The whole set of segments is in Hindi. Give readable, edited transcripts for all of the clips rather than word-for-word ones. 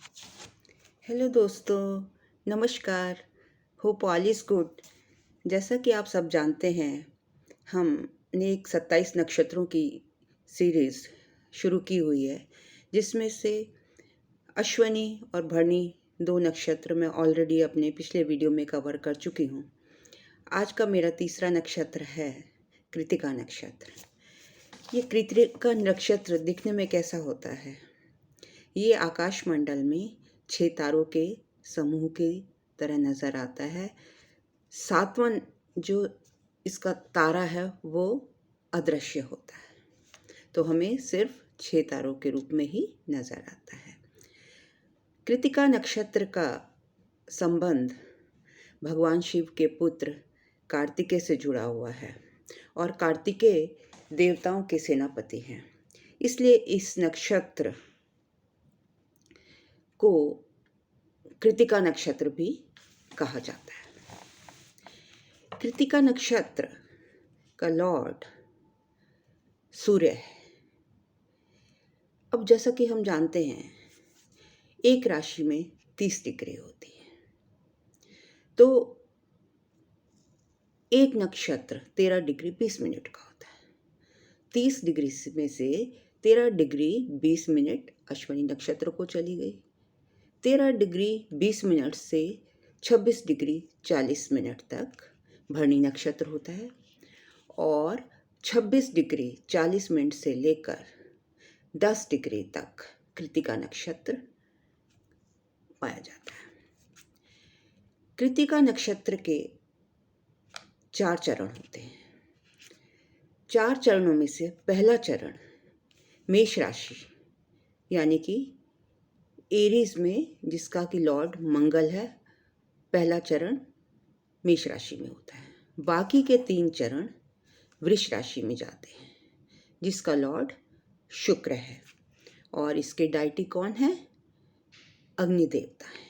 हेलो दोस्तों, नमस्कार। Hope all is good. जैसा कि आप सब जानते हैं, हमने एक 27 नक्षत्रों की सीरीज़ शुरू की हुई है, जिसमें से अश्विनी और भरणी 2 नक्षत्र मैं ऑलरेडी अपने पिछले वीडियो में कवर कर चुकी हूँ। आज का मेरा तीसरा नक्षत्र है कृत्तिका नक्षत्र। ये कृत्तिका नक्षत्र दिखने में कैसा होता है? ये आकाशमंडल में 6 तारों के समूह की तरह नज़र आता है। 7वां जो इसका तारा है वो अदृश्य होता है, तो हमें सिर्फ 6 तारों के रूप में ही नज़र आता है। कृत्तिका नक्षत्र का संबंध भगवान शिव के पुत्र कार्तिकेय से जुड़ा हुआ है और कार्तिकेय देवताओं के सेनापति हैं। इसलिए इस नक्षत्र को कृत्तिका नक्षत्र भी कहा जाता है। कृत्तिका नक्षत्र का लॉर्ड सूर्य है। अब जैसा कि हम जानते हैं, एक राशि में 30 डिग्री होती है, तो एक नक्षत्र 13 डिग्री 20 मिनट का होता है। 30 डिग्री में से 13 डिग्री 20 मिनट अश्विनी नक्षत्र को चली गई। 13 डिग्री 20 मिनट से 26 डिग्री 40 मिनट तक भरणी नक्षत्र होता है और 26 डिग्री 40 मिनट से लेकर 10 डिग्री तक कृत्तिका नक्षत्र पाया जाता है। कृत्तिका नक्षत्र के 4 चरण होते हैं। 4 चरणों में से पहला चरण मेष राशि यानी कि एरीज में, जिसका कि लॉर्ड मंगल है, पहला चरण मेष राशि में होता है। बाकी के 3 चरण वृष राशि में जाते हैं, जिसका लॉर्ड शुक्र है और इसके डायटी कौन है? अग्नि देवता है।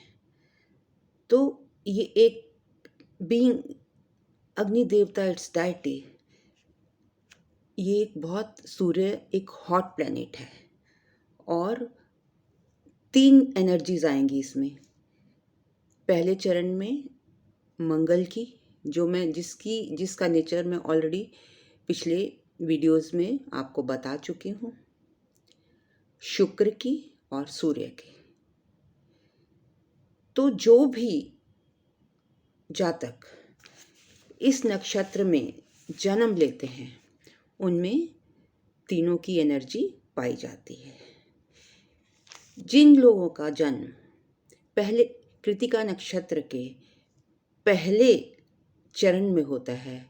तो ये एक बीइंग अग्नि देवता, इट्स डायटी, ये एक बहुत सूर्य एक हॉट प्लैनेट है और 3 एनर्जीज आएंगी इसमें। पहले चरण में मंगल की, जो मैं जिसका नेचर मैं ऑलरेडी पिछले वीडियोस में आपको बता चुकी हूँ, शुक्र की और सूर्य की। तो जो भी जातक इस नक्षत्र में जन्म लेते हैं, उनमें तीनों की एनर्जी पाई जाती है। जिन लोगों का जन्म पहले कृत्तिका नक्षत्र के पहले चरण में होता है,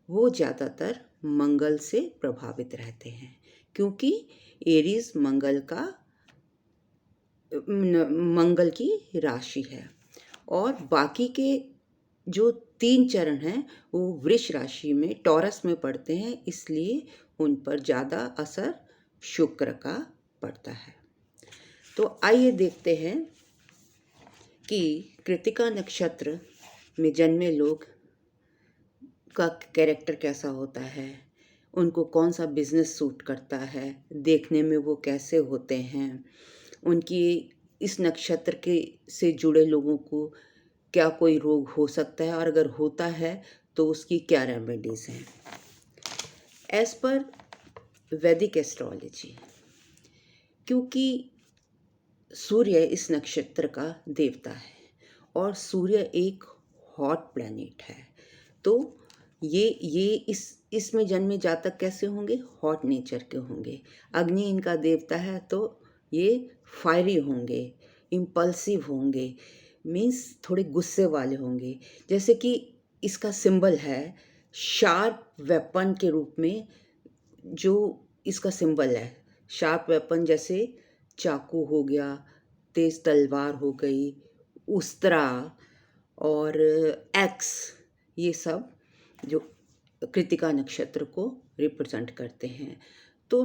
वो ज़्यादातर मंगल से प्रभावित रहते हैं, क्योंकि एरीज मंगल की राशि है और बाकी के जो 3 चरण हैं वो वृष राशि में, टॉरस में पड़ते हैं, इसलिए उन पर ज़्यादा असर शुक्र का पड़ता है। तो आइए देखते हैं कि कृत्तिका नक्षत्र में जन्मे लोग का कैरेक्टर कैसा होता है, उनको कौन सा बिजनेस सूट करता है, देखने में वो कैसे होते हैं, उनकी इस नक्षत्र के से जुड़े लोगों को क्या कोई रोग हो सकता है और अगर होता है तो उसकी क्या रेमेडीज हैं। एज पर वैदिक एस्ट्रोलॉजी, क्योंकि सूर्य इस नक्षत्र का देवता है और सूर्य एक हॉट प्लैनेट है, तो ये इसमें जन्मे जातक कैसे होंगे? हॉट नेचर के होंगे। अग्नि इनका देवता है, तो ये फायरी होंगे, इम्पल्सिव होंगे, मीन्स थोड़े गुस्से वाले होंगे। जैसे कि इसका सिंबल है शार्प वेपन के रूप में, जो इसका सिंबल है शार्प वेपन, जैसे चाकू हो गया, तेज तलवार हो गई, उस्तरा और एक्स, ये सब जो कृत्तिका नक्षत्र को रिप्रेजेंट करते हैं। तो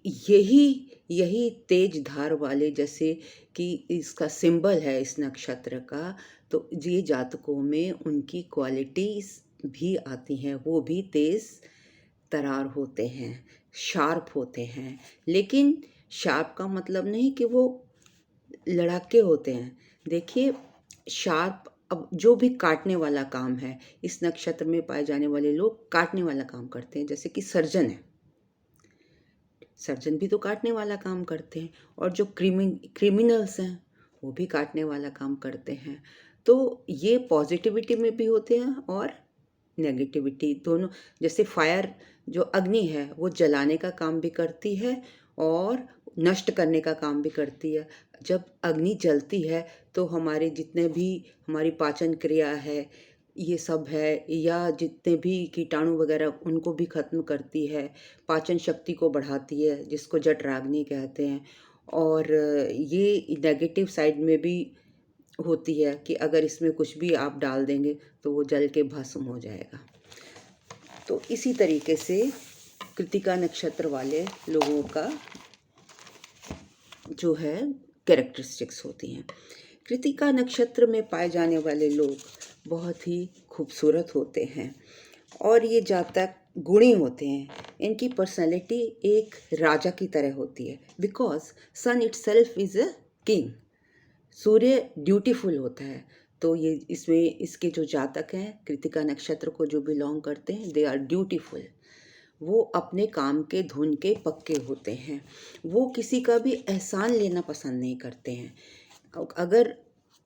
यही तेज धार वाले, जैसे कि इसका सिंबल है इस नक्षत्र का, तो ये जातकों में उनकी क्वालिटीज भी आती हैं, वो भी तेज तरार होते हैं, शार्प होते हैं। लेकिन शार्प का मतलब नहीं कि वो लड़ाके होते हैं। देखिए, शार्प, अब जो भी काटने वाला काम है, इस नक्षत्र में पाए जाने वाले लोग काटने वाला काम करते हैं। जैसे कि सर्जन है, सर्जन भी तो काटने वाला काम करते हैं। और जो क्रिमिनल्स हैं, वो भी काटने वाला काम करते हैं। तो ये पॉजिटिविटी में भी होते हैं और नेगेटिविटी दोनों। जैसे फायर, जो अग्नि है, वो जलाने का काम भी करती है और नष्ट करने का काम भी करती है। जब अग्नि जलती है तो हमारे जितने भी, हमारी पाचन क्रिया है, ये सब है, या जितने भी कीटाणु वगैरह, उनको भी खत्म करती है। पाचन शक्ति को बढ़ाती है, जिसको जठराग्नि कहते हैं। और ये नेगेटिव साइड में भी होती है कि अगर इसमें कुछ भी आप डाल देंगे तो वो जल के भस्म हो जाएगा। तो इसी तरीके से कृतिका नक्षत्र वाले लोगों का जो है कैरेक्टरिस्टिक्स होती हैं। कृतिका नक्षत्र में पाए जाने वाले लोग बहुत ही खूबसूरत होते हैं और ये जातक गुणी होते हैं। इनकी पर्सनैलिटी एक राजा की तरह होती है, because sun itself is a king. सूर्य ड्यूटीफुल होता है। तो ये इसमें इसके जो जातक हैं, कृतिका नक्षत्र को जो बिलोंग करते हैं, दे आर ड्यूटीफुल। वो अपने काम के धुन के पक्के होते हैं। वो किसी का भी एहसान लेना पसंद नहीं करते हैं। अगर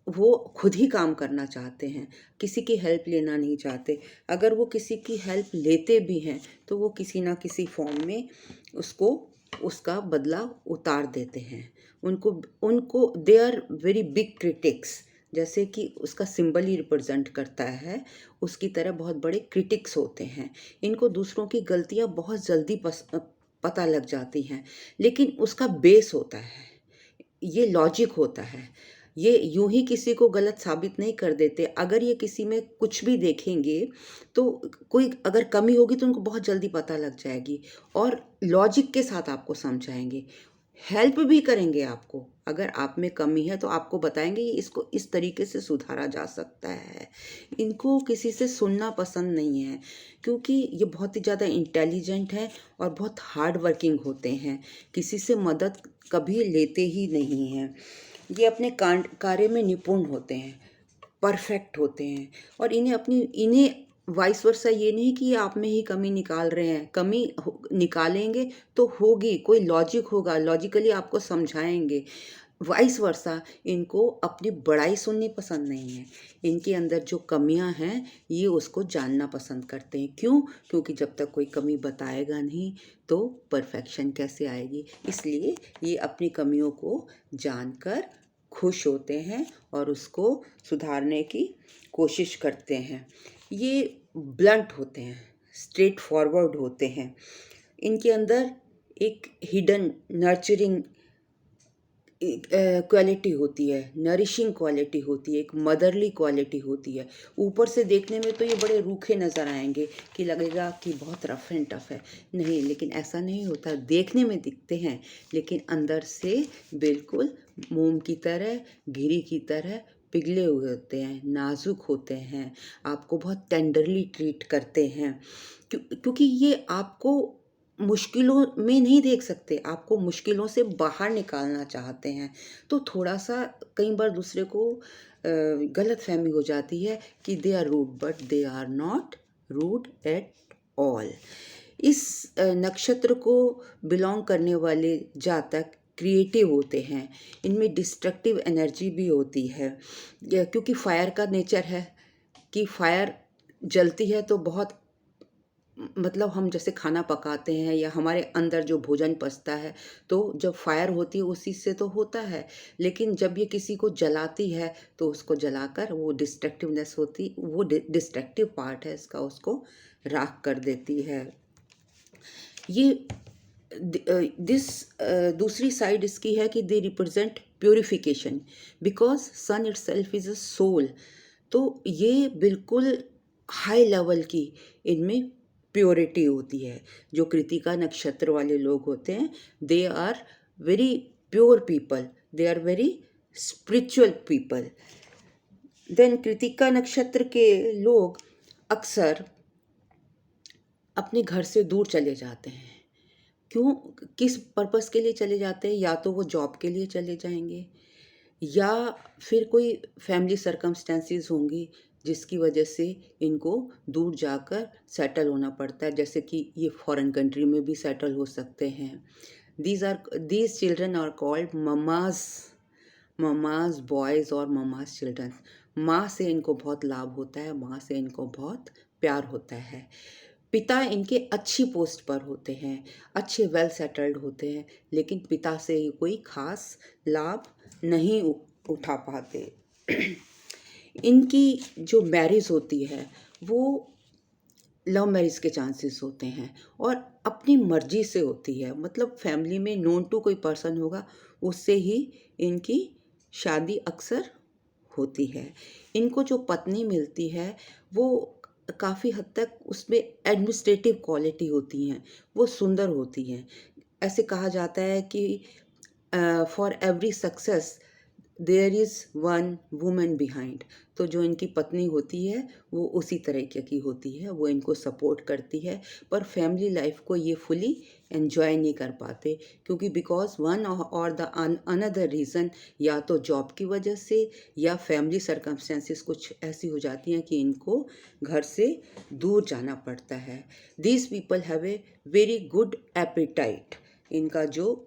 वो खुद ही काम करना चाहते हैं, किसी की हेल्प लेना नहीं चाहते। अगर वो किसी की हेल्प लेते भी हैं तो वो किसी ना किसी फॉर्म में उसको, उसका बदला उतार देते हैं। उनको उनको they are very big critics. जैसे कि उसका सिंबल ही रिप्रेजेंट करता है, उसकी तरह बहुत बड़े क्रिटिक्स होते हैं। इनको दूसरों की गलतियां बहुत जल्दी पता लग जाती हैं, लेकिन उसका बेस होता है, ये लॉजिक होता है। ये यूं ही किसी को गलत साबित नहीं कर देते। अगर ये किसी में कुछ भी देखेंगे तो कोई अगर कमी होगी तो उनको बहुत जल्दी पता लग जाएगी और लॉजिक के साथ आपको समझाएंगे, हेल्प भी करेंगे आपको। अगर आप में कमी है तो आपको बताएंगे कि इसको इस तरीके से सुधारा जा सकता है। इनको किसी से सुनना पसंद नहीं है, क्योंकि ये बहुत ही ज़्यादा इंटेलिजेंट है और बहुत हार्ड वर्किंग होते हैं। किसी से मदद कभी लेते ही नहीं हैं। ये अपने कार्य में निपुण होते हैं, परफेक्ट होते हैं। और इन्हें वाइस वर्सा ये नहीं कि ये आप में ही कमी निकाल रहे हैं। कमी निकालेंगे तो होगी, कोई लॉजिक होगा, लॉजिकली आपको समझाएंगे। वाइस वर्सा इनको अपनी बड़ाई सुननी पसंद नहीं है। इनके अंदर जो कमियां हैं ये उसको जानना पसंद करते हैं। क्यों? क्योंकि जब तक कोई कमी बताएगा नहीं तो परफेक्शन कैसे आएगी। इसलिए ये अपनी कमियों को जानकर खुश होते हैं और उसको सुधारने की कोशिश करते हैं। ये ब्लंट होते हैं, स्ट्रेट फॉरवर्ड होते हैं। इनके अंदर एक हिडन नर्चरिंग क्वालिटी होती है, नरिशिंग क्वालिटी होती है, एक मदरली क्वालिटी होती है। ऊपर से देखने में तो ये बड़े रूखे नज़र आएंगे कि लगेगा कि बहुत रफ एंड टफ है। नहीं, लेकिन ऐसा नहीं होता। देखने में दिखते हैं लेकिन अंदर से बिल्कुल मोम की तरह, घिरी की तरह पिघले हुए होते हैं, नाजुक होते हैं। आपको बहुत टेंडरली ट्रीट करते हैं, क्योंकि ये आपको मुश्किलों में नहीं देख सकते, आपको मुश्किलों से बाहर निकालना चाहते हैं। तो थोड़ा-सा कई बार दूसरे को गलतफ़हमी हो जाती है कि they are rude, but they are not rude at all. इस नक्षत्र को बिलॉन्ग करने वाले जातक क्रिएटिव होते हैं। इनमें डिस्ट्रक्टिव एनर्जी भी होती है, क्योंकि फायर का नेचर है कि फायर जलती है तो बहुत, मतलब हम जैसे खाना पकाते हैं या हमारे अंदर जो भोजन पचता है तो जब फायर होती है उसी से तो होता है। लेकिन जब ये किसी को जलाती है तो उसको जलाकर वो डिस्ट्रक्टिवनेस होती, वो डिस्ट्रक्टिव पार्ट है इसका, उसको राख कर देती है। ये दिस दूसरी साइड इसकी है कि they represent purification, because sun itself is a soul. तो ये बिल्कुल हाई लेवल की इनमें प्योरिटी होती है। जो कृतिका नक्षत्र वाले लोग होते हैं, they are very pure people, they are very spiritual people. Then Krittika नक्षत्र के लोग अक्सर अपने घर से दूर चले जाते हैं। क्यों? किस पर्पस के लिए चले जाते हैं? या तो वो जॉब के लिए चले जाएंगे, या फिर कोई फैमिली सर्कमस्टेंसेस होंगी जिसकी वजह से इनको दूर जाकर सेटल होना पड़ता है, जैसे कि ये फॉरेन कंट्री में भी सेटल हो सकते हैं। These children are called mama's boys और ममाज चिल्ड्रन। माँ से इनको बहुत लाभ होता है, माँ से इनको बहुत प्यार होता है। पिता इनके अच्छी पोस्ट पर होते हैं, अच्छे वेल सेटल्ड होते हैं, लेकिन पिता से कोई खास लाभ नहीं उठा पाते। इनकी जो मैरिज होती है वो लव मैरिज के चांसेस होते हैं और अपनी मर्जी से होती है, मतलब फैमिली में नोन टू कोई पर्सन होगा उससे ही इनकी शादी अक्सर होती है। इनको जो पत्नी मिलती है वो काफ़ी हद तक उसमें एडमिनिस्ट्रेटिव क्वालिटी होती हैं, वो सुंदर होती हैं। ऐसे कहा जाता है कि for every success there is one woman behind. तो जो इनकी पत्नी होती है वो उसी तरीके की होती है, वो इनको सपोर्ट करती है, पर फैमिली लाइफ को ये फुली एंजॉय नहीं कर पाते, क्योंकि बिकॉज वन और द अनदर रीज़न, या तो जॉब की वजह से या फैमिली सर्कमस्टेंसेस कुछ ऐसी हो जाती हैं कि इनको घर से दूर जाना पड़ता है। These people have a very good appetite. इनका जो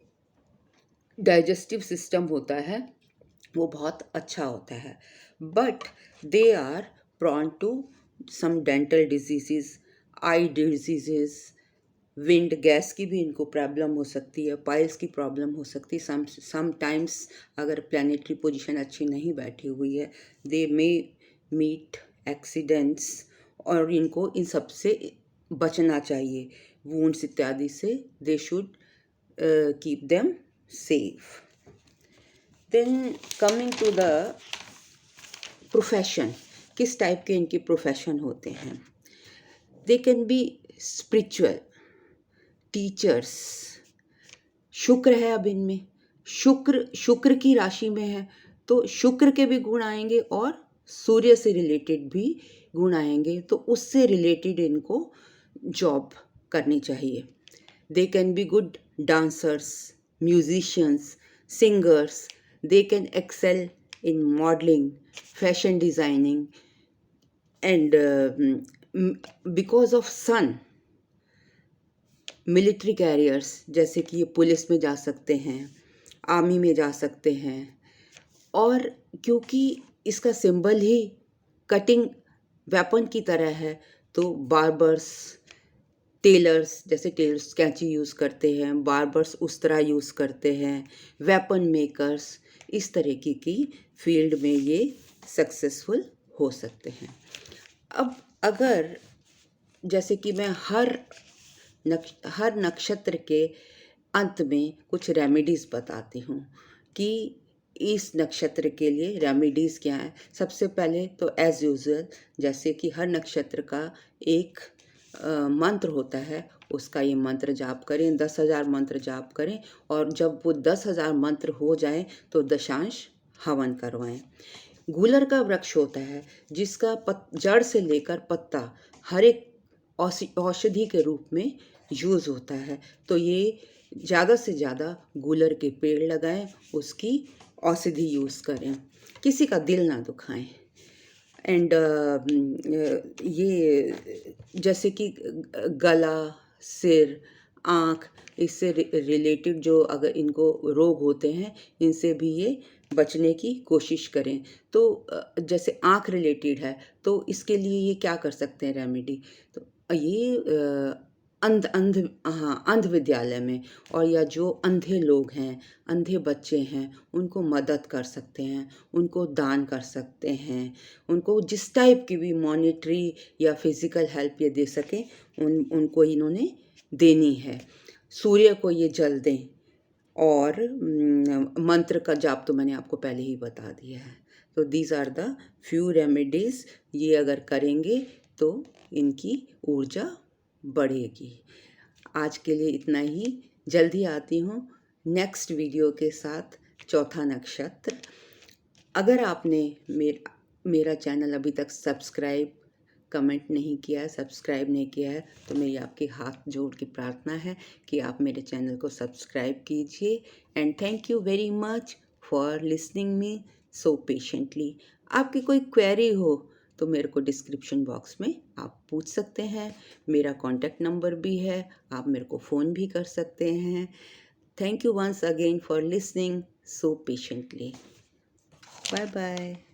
डाइजेस्टिव सिस्टम होता है वो बहुत अच्छा होता है, but they are prone to some dental disease, eye disease, wind gas की भी इनको प्रॉब्लम हो सकती है, पाइल्स की प्रॉब्लम हो सकती है। समटाइम्स अगर प्लानिटरी पोजीशन अच्छी नहीं बैठी हुई है, दे मे मीट एक्सीडेंट्स, और इनको इन सब से बचना चाहिए। वुंड्स इत्यादि से they should keep them safe. Then coming to the profession, किस टाइप के इनके प्रोफेशन होते हैं। They can be spiritual, teachers. शुक्र है अब इनमें, शुक्र की राशि में है तो शुक्र के भी गुण आएंगे और सूर्य से रिलेटेड भी गुण आएंगे, तो उससे रिलेटेड इनको जॉब करनी चाहिए। दे can be good dancers, musicians, singers. They can excel in modeling, fashion designing, and because of sun, military carriers, जैसे कि ये पुलिस में जा सकते हैं, आर्मी में जा सकते हैं, और क्योंकि इसका सिंबल ही कटिंग वेपन की तरह है तो बार्बर्स, टेलर्स, जैसे टेलर्स कैंची यूज़ करते हैं, बार्बर्स उस्तरा यूज़ करते हैं, वेपन मेकर्स, इस तरीके की फील्ड में ये सक्सेसफुल हो सकते हैं। अब अगर जैसे कि मैं हर नक्षत्र के अंत में कुछ रेमेडीज़ बताती हूँ कि इस नक्षत्र के लिए रेमेडीज़ क्या है। सबसे पहले तो एज़ यूजुअल, जैसे कि हर नक्षत्र का एक मंत्र होता है, उसका ये मंत्र जाप करें, 10,000 मंत्र जाप करें, और जब वो 10,000 मंत्र हो जाएं तो दशांश हवन करवाएं। गूलर का वृक्ष होता है जिसका जड़ से लेकर पत्ता हर एक औषधि के रूप में यूज़ होता है, तो ये ज़्यादा से ज़्यादा गूलर के पेड़ लगाएं, उसकी औषधि यूज़ करें, किसी का दिल ना दुखाएं। एंड ये जैसे कि गला, सिर, आँख, इससे रिलेटेड जो अगर इनको रोग होते हैं इनसे भी ये बचने की कोशिश करें। तो जैसे आँख रिलेटेड है तो इसके लिए ये क्या कर सकते हैं रेमेडी, तो ये अंध विद्यालय में, और या जो अंधे लोग हैं, अंधे बच्चे हैं, उनको मदद कर सकते हैं, उनको दान कर सकते हैं, उनको जिस टाइप की भी मॉनेटरी या फिज़िकल हेल्प ये दे सकें उनको इन्होंने देनी है। सूर्य को ये जल दें, और मंत्र का जाप तो मैंने आपको पहले ही बता दिया है। तो these are the few remedies, ये अगर करेंगे तो इनकी ऊर्जा बढ़ेगी। आज के लिए इतना ही, जल्दी आती हूँ नेक्स्ट वीडियो के साथ, चौथा नक्षत्र। अगर आपने मेरा चैनल अभी तक कमेंट नहीं किया है, सब्सक्राइब नहीं किया है, तो मेरी आपके हाथ जोड़ के प्रार्थना है कि आप मेरे चैनल को सब्सक्राइब कीजिए। And thank you very much for listening me so patiently. आपकी कोई क्वेरी हो तो मेरे को डिस्क्रिप्शन बॉक्स में आप पूछ सकते हैं। मेरा कॉन्टैक्ट नंबर भी है, आप मेरे को फ़ोन भी कर सकते हैं। Thank you once again for listening so patiently. Bye bye.